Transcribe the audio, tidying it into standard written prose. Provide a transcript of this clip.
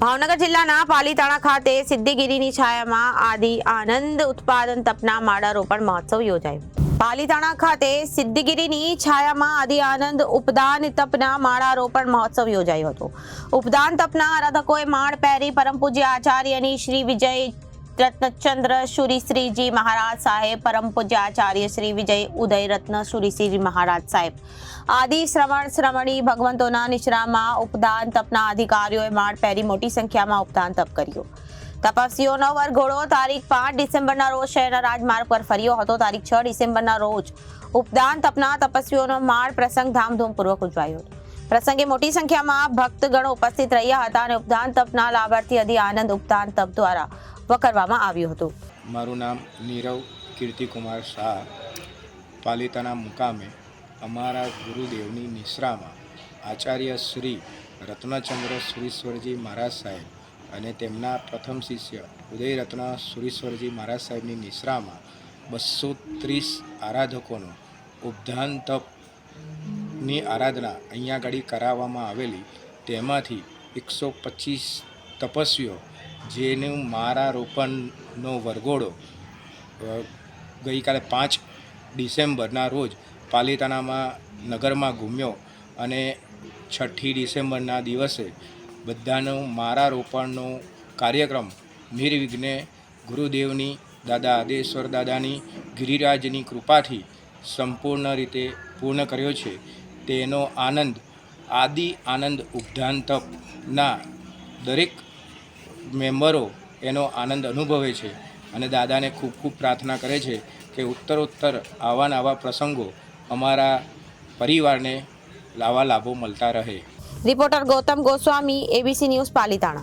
ભાવનગર જિલ્લાના પાલીતાણા ખાતે સિદ્ધિગીરીની છાયામાં આદિ આનંદ ઉત્પાદન તપના માળા રોપણ મહોત્સવ યોજાયો। પાલીતાણા ખાતે સિદ્ધિગીરીની છાયામાં આદિ આનંદ ઉપદાન તપના માળા રોપણ મહોત્સવ યોજાયો હતો। ઉપદાન તપના આરાધકોએ માળ પહેરી પરમ પૂજ્ય આચાર્યની શ્રી વિજય રત્નચંદ્ર સુરીશ્રીજી મહારાજ સાહેબ, પરમ પૂજ્ય આચાર્ય શ્રી વિજય ઉદય રત્ન સુરીશ્રી મહારાજ સાહેબ આદિ શ્રમણી ભગવંતોના નિશ્રામાં ઉપદાન તપના અધિકારીઓએ માળ પહેરી મોટી સંખ્યામાં ઉપદાન તપ કર્યો। તપસ્વીઓનો વરઘોડો તારીખ 5 ડિસેમ્બરના રોજ શહેરના રાજમાર્ગ પર ફર્યો હતો। તારીખ 6 ડિસેમ્બરના રોજ ઉપદાન તપના તપસ્વીઓનો માળ પ્રસંગ ધામધૂમપૂર્વક ઉજવાયો હતો। પ્રસંગે મોટી સંખ્યામાં ભક્તગણો ઉપસ્થિત રહ્યા હતા અને ઉપદાન તપના લાભાર્થી આદિ આનંદ ઉપદાન તપ દ્વારા વકરવામાં આવ્યું હતું। મારું નામ નીરવ કીર્તિકુમાર શાહ, પાલીતાણા મુકામે અમારા ગુરુદેવની નિશ્રામાં આચાર્ય શ્રી રત્નચંદ્ર સુરીશ્વરજી મહારાજ સાહેબ અને તેમના પ્રથમ શિષ્ય ઉદયરત્ન સુરીશ્વરજી મહારાજ સાહેબની નિશ્રામાં 230 આરાધકોનો ઉપદાન તપની આરાધના અહીંયા આગળ કરાવવામાં આવેલી। તેમાંથી 125 તપસ્વીઓ જેનું માળા રોપણનો વરઘોડો ગઈકાલે 5 ડિસેમ્બરના રોજ પાલીતાણામાં નગરમાં ઘૂમ્યો અને 6ઠી ડિસેમ્બરના દિવસે બધાનો માળા રોપણનો કાર્યક્રમ નિર્વિઘ્ને ગુરુદેવની દાદા આદેશ્વર દાદાની ગિરિરાજની કૃપાથી સંપૂર્ણ રીતે પૂર્ણ કર્યો છે। તેનો આનંદ આદિ આનંદ ઉપદાન તપના દરેક મેમ્બરો એનો આનંદ અનુભવે છે અને દાદાને ખૂબ ખૂબ પ્રાર્થના કરે છે કે ઉત્તરોત્તર આવા પ્રસંગો અમારા પરિવારને લાભો મળતા રહે। Reporter Gautam Goswami, ABC news, Palitana.